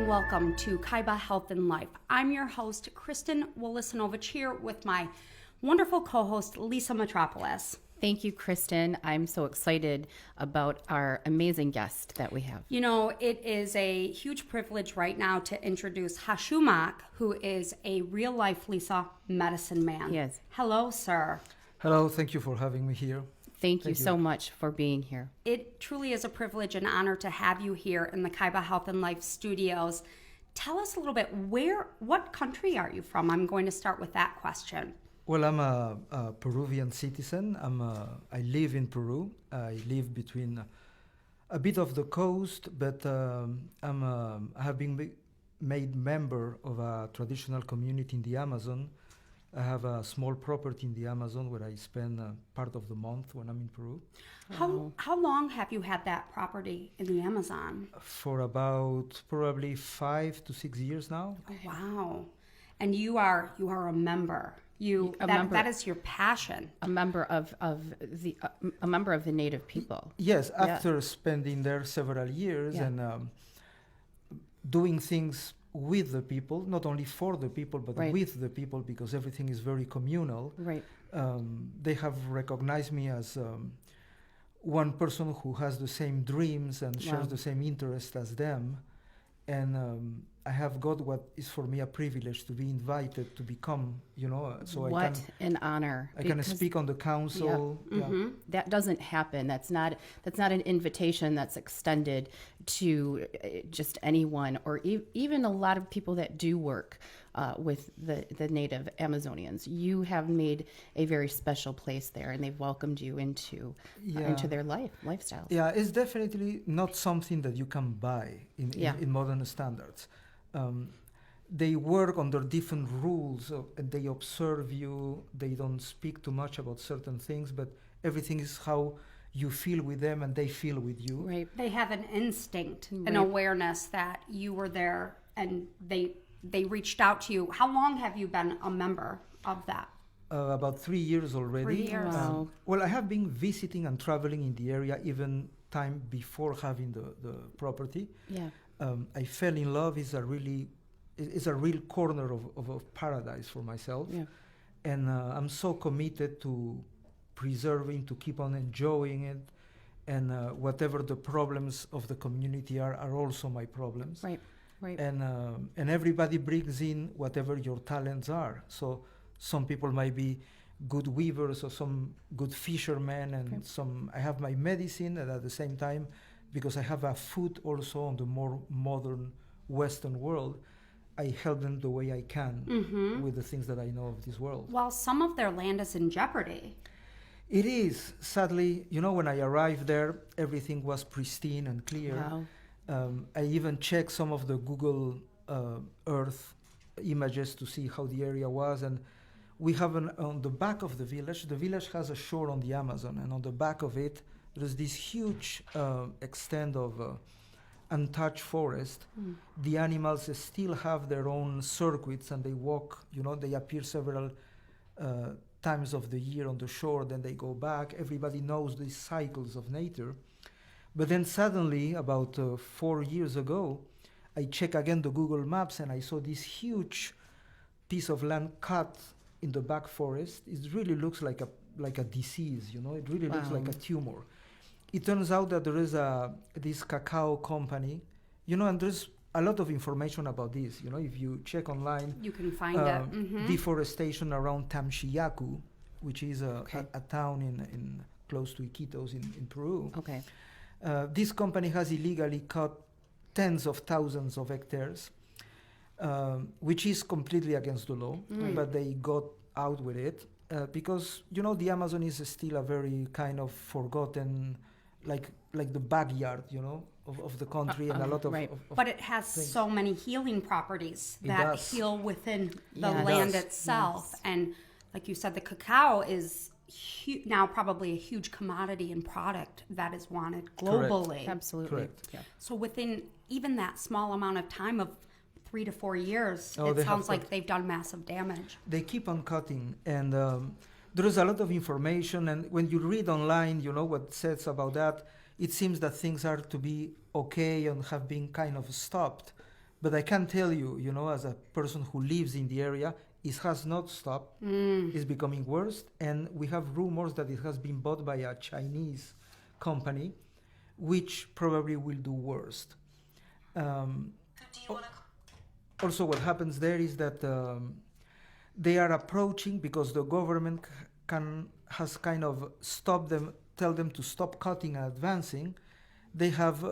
and welcome to Kaiba Health and Life. I'm your host, Kristen Wolisanovich, here with my wonderful co-host, Lisa Metropolis. Thank you, Kristen. I'm so excited about our amazing guest that we have. You know, it is a huge privilege right now to introduce Hashumak, who is a real-life Lisa medicine man. Yes. Hello, sir. Hello, thank you for having me here. Thank you so much for being here. It truly is a privilege and honor to have you here in the Kaiba Health and Life studios. Tell us a little bit, what country are you from? I'm going to start with that question. Well, I'm a Peruvian citizen. I live in Peru. I live between a bit of the coast, but I have been made member of a traditional community in the Amazon. I have a small property in the Amazon where I spend part of the month when I'm in Peru. How long have you had that property in the Amazon? For about probably 5 to 6 years now. Oh, wow. And you are a member. That is your passion. A member of the Native people. Yes, after spending there several years and doing things with the people, not only for the people, but with the people, because everything is very communal. Right. They have recognized me as one person who has the same dreams and shares the same interests as them. And I have got what is for me a privilege to be invited to become, What an honor. I can speak on the council. Yeah. Mm-hmm. That doesn't happen. That's not an invitation that's extended to just anyone, or even a lot of people that do work with the native Amazonians. You have made a very special place there, and they've welcomed you into their lifestyle. Yeah, it's definitely not something that you can buy in modern standards. They work under different rules, and they observe you. They don't speak too much about certain things, but everything is how you feel with them and they feel with you. Right. They have an instinct, an awareness that you were there, and they reached out to you. How long have you been a member of that? About 3 years already. 3 years. Wow. Well, I have been visiting and traveling in the area even time before having the property. Yeah. I fell in love. It's a real corner of paradise for myself. Yeah. And I'm so committed to preserving, to keep on enjoying it. And whatever the problems of the community are also my problems. Right. Right. And everybody brings in whatever your talents are. So some people might be good weavers, or some good fishermen, and I have my medicine, and at the same time, because I have a foot also on the more modern Western world, I help them the way I can with the things that I know of this world. Well, some of their land is in jeopardy. It is. Sadly, when I arrived there, everything was pristine and clear. Wow. I even checked some of the Google Earth images to see how the area was, and we have on the back of the village has a shore on the Amazon, and on the back of it, there's this huge extent of untouched forest. The animals still have their own circuits, and they walk, they appear several times of the year on the shore, then they go back. Everybody knows these cycles of nature. But then suddenly, about 4 years ago, I checked again the Google Maps, and I saw this huge piece of land cut in the back forest. It really looks like a disease, It really looks like a tumor. It turns out that there is this cacao company, and there's a lot of information about this. If you check online, You can find it. deforestation around Tamchiyacu, which is a town in close to Iquitos in Peru. Okay. This company has illegally cut tens of thousands of hectares, which is completely against the law, but they got out with it because, the Amazon is still a very kind of forgotten, like the backyard, of the country, and a lot of, right. But it has things. so many healing properties It that does. heal within the Yes. land It does. itself. And like you said, the cacao is now probably a huge commodity and product that is wanted globally. Absolutely. Correct. Yeah. So within even that small amount of time of 3 to 4 years, Oh, it they sounds have like cut. they've done massive damage. They keep on cutting, and there is a lot of information, and when you read online, what it says about that, it seems that things are to be okay and have been kind of stopped, But I can tell you, as a person who lives in the area, it has not stopped. It's becoming worse. And we have rumors that it has been bought by a Chinese company, which probably will do worse. Also, what happens there is that they are approaching, because the government has kind of stopped them, tell them to stop cutting and advancing. They have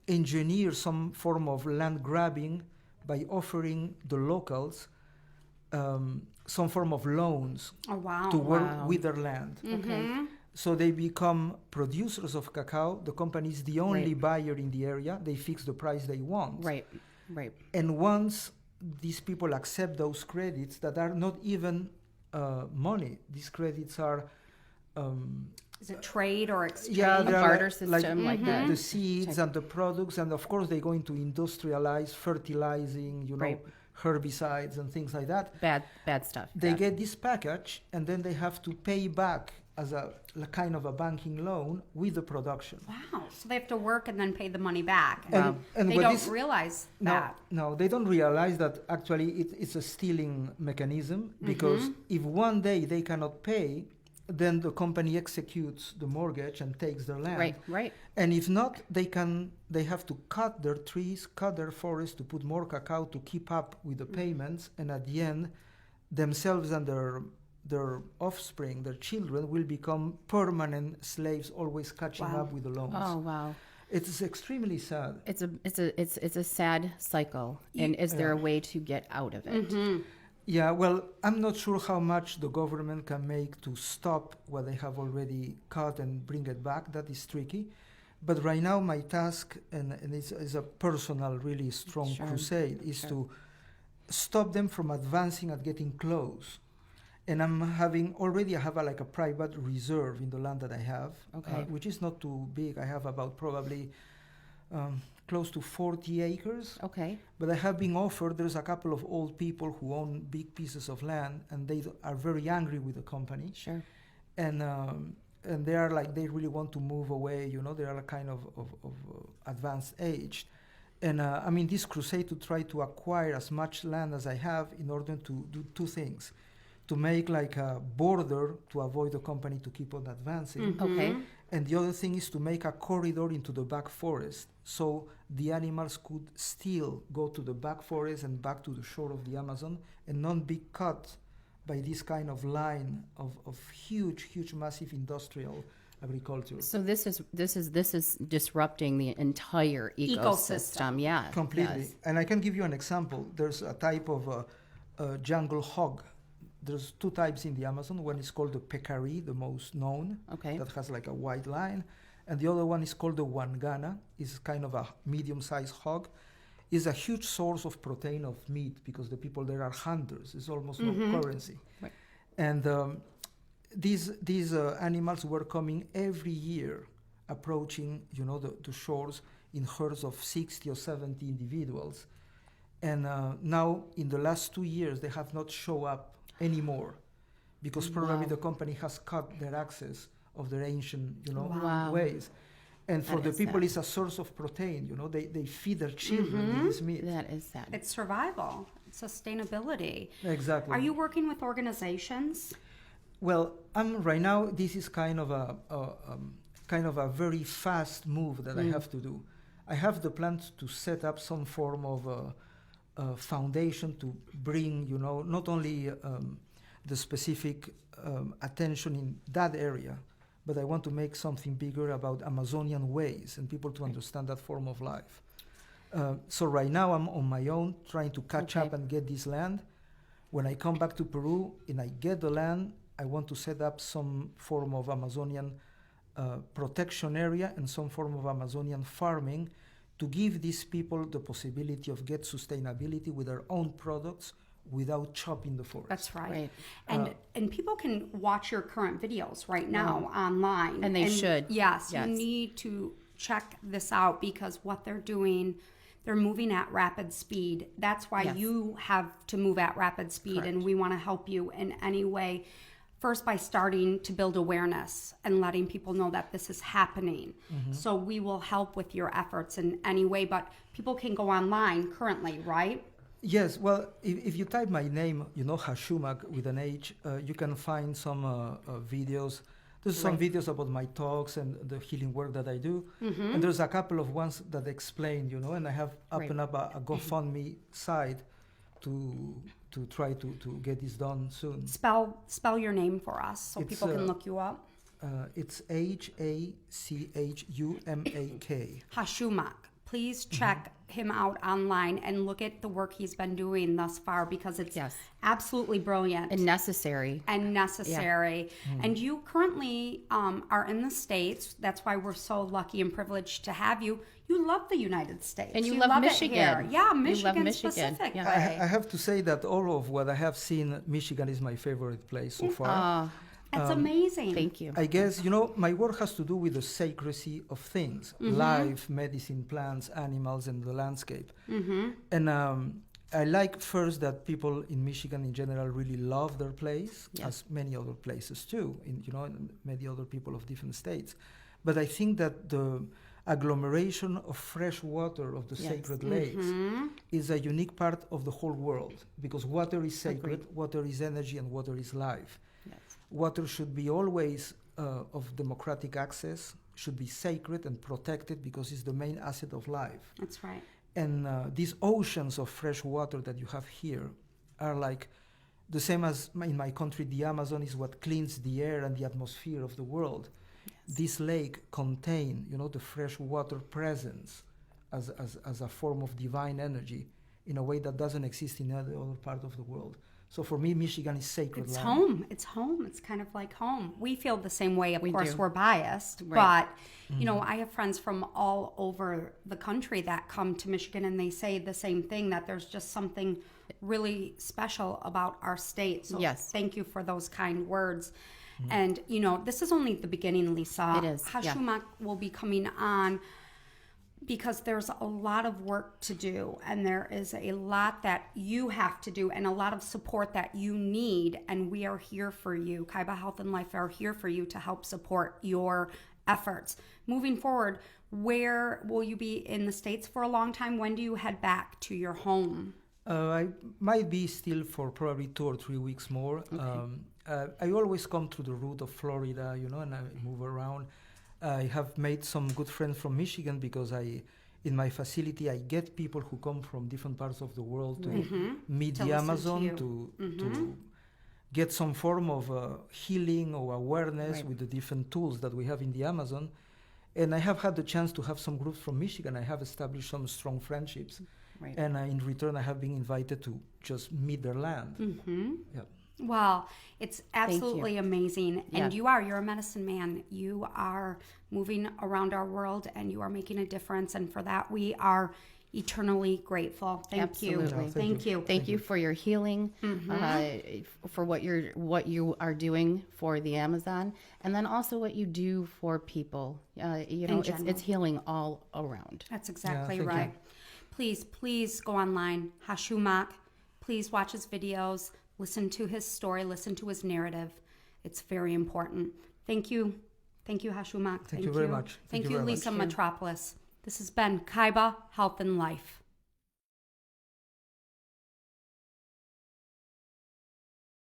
engineered some form of land grabbing by offering the locals some form of loans Oh, wow. to work Wow. with their land. Okay. So they become producers of cacao. The company is the only Right. buyer in the area. They fix the price they want. Right. Right. And once these people accept those credits that are not even money, these credits are Is it trade or exchange? yeah, A they are barter system like that. the seeds and the products, and of course they're going to industrialize fertilizing, Right. herbicides and things like that. Bad stuff. They Bad. get this package, and then they have to pay back as a kind of a banking loan with the production. Wow. So they have to work and then pay the money back. And, and They what don't this- realize No, that. no, they don't realize that actually it's a stealing mechanism, because if one day they cannot pay, then the company executes the mortgage and takes their land. Right. Right. And if not, they have to cut their trees, cut their forests to put more cacao to keep up with the payments, and at the end, themselves and their offspring, their children, will become permanent slaves, always catching Wow. up with the loans. Oh wow. It's extremely sad. It's a sad cycle. And is there a way to get out of it? Yeah, well, I'm not sure how much the government can make to stop what they have already cut and bring it back. That is tricky. But right now, my task, and it's a personal, really strong Sure. crusade, is Sure. to stop them from advancing and getting close. And I have like a private reserve in the land that I have, Okay. which is not too big. I have about probably close to 40 acres. Okay. But I have been offered, there's a couple of old people who own big pieces of land, and they are very angry with the company. Sure. And they are like, they really want to move away, they are kind of advanced age. And this crusade to try to acquire as much land as I have in order to do two things. To make like a border to avoid the company to keep on advancing. Okay. And the other thing is to make a corridor into the back forest, so the animals could still go to the back forest and back to the shore of the Amazon and not be cut by this kind of line of huge, massive industrial agriculture. So this is disrupting the entire ecosystem. Yeah. Completely. Yes. And I can give you an example. There's a type of jungle hog. There's two types in the Amazon. One is called the peccary, the most known, Okay. that has like a white line. And the other one is called the wangana. It's kind of a medium-sized hog. It's a huge source of protein of meat because the people there are hunters. It's almost no currency. Right. And these animals were coming every year, approaching the shores in herds of 60 or 70 individuals. And now, in the last 2 years, they have not shown up anymore, because probably Wow. the company has cut their access of their ancient, Wow. ways. And for That the is people, sad. it's a source of protein. They feed their children with this meat. That is sad. It's survival, sustainability. Exactly. Are you working with organizations? Well, right now. This is kind of a very fast move that I have to do. I have the plan to set up some form of a foundation to bring, not only the specific attention in that area, but I want to make something bigger about Amazonian ways and people to understand that form of life. So right now I'm on my own trying to catch Okay. up and get this land. When I come back to Peru and I get the land, I want to set up some form of Amazonian protection area and some form of Amazonian farming to give these people the possibility of get sustainability with their own products without chopping the forest. That's right. Right. And people can watch your current videos right now online. And they should. Yes, Yes. you need to check this out because what they're doing, they're moving at rapid speed. That's why Yes. you have to move at rapid speed, and we want to help you in any way. first by starting to build awareness and letting people know that this is happening. So we will help with your efforts in any way, but people can go online currently, right? Yes, well, if you type my name, Hashumak with an H, you can find some videos. There's some videos about my talks and the healing work that I do. And there's a couple of ones that explain, and I have opened up a GoFundMe site to try to get this done soon. Spell your name for us so It's, people can look you up. It's Hachumak. Hashumak. Please check him out online and look at the work he's been doing thus far, because it's absolutely brilliant And necessary. and necessary. And you currently are in the States. That's why we're so lucky and privileged to have you. You love the United States. And you love it Michigan. here. Yeah, You love Michigan Michigan. specifically. Yeah. I have to say that all of what I have seen, Michigan is my favorite place so far. That's amazing. Thank you. I guess, my work has to do with the sacredcy of things, life, medicine, plants, animals, and the landscape. And I like first that people in Michigan in general really love their place, as many other places too, and many other people of different states. But I think that the agglomeration of fresh water of the sacred lakes is a unique part of the whole world, because water is sacred, water is energy, and water is life. Water should be always of democratic access, should be sacred and protected, because it's the main asset of life. That's right. And these oceans of fresh water that you have here are like the same as in my country. The Amazon is what cleans the air and the atmosphere of the world. This lake contains, the fresh water presence as a form of divine energy in a way that doesn't exist in any other part of the world. So for me, Michigan is sacred It's land. home. It's home. It's kind of like home. We feel the same way. Of course, do. we're biased, Right. but I have friends from all over the country that come to Michigan, and they say the same thing, that there's just something really special about our state. So thank you for those kind words. And this is only the beginning, Lisa. It is. Hashumak will be coming on, because there's a lot of work to do, and there is a lot that you have to do, and a lot of support that you need, and we are here for you. Kaiba Health and Life are here for you to help support your efforts. Moving forward, where will you be in the States for a long time? When do you head back to your home? I might be still for probably 2 or 3 weeks more. I always come through the route of Florida, and I move around. I have made some good friends from Michigan, because in my facility, I get people who come from different parts of the world to meet To the listen to Amazon, you. to get some form of healing or awareness with the different tools that we have in the Amazon. And I have had the chance to have some groups from Michigan. I have established some strong friendships. Right. And in return, I have been invited to just meet their land. Yeah. Well, it's absolutely amazing. And Yeah. you're a medicine man. You are moving around our world, and you are making a difference. And for that, we are eternally grateful. Thank you. Absolutely. No, Thank you. Thank you for your healing, for what you are doing for the Amazon, and then also what you do for people. general. It's healing all around. That's exactly thank you. right. Please go online. Hashumak. Please watch his videos. Listen to his story. Listen to his narrative. It's very important. Thank you. Thank you, Hashumak. Thank you very much. Thank Thank you you, very Lisa much. Metropolis. This has been Kaiba Health and Life.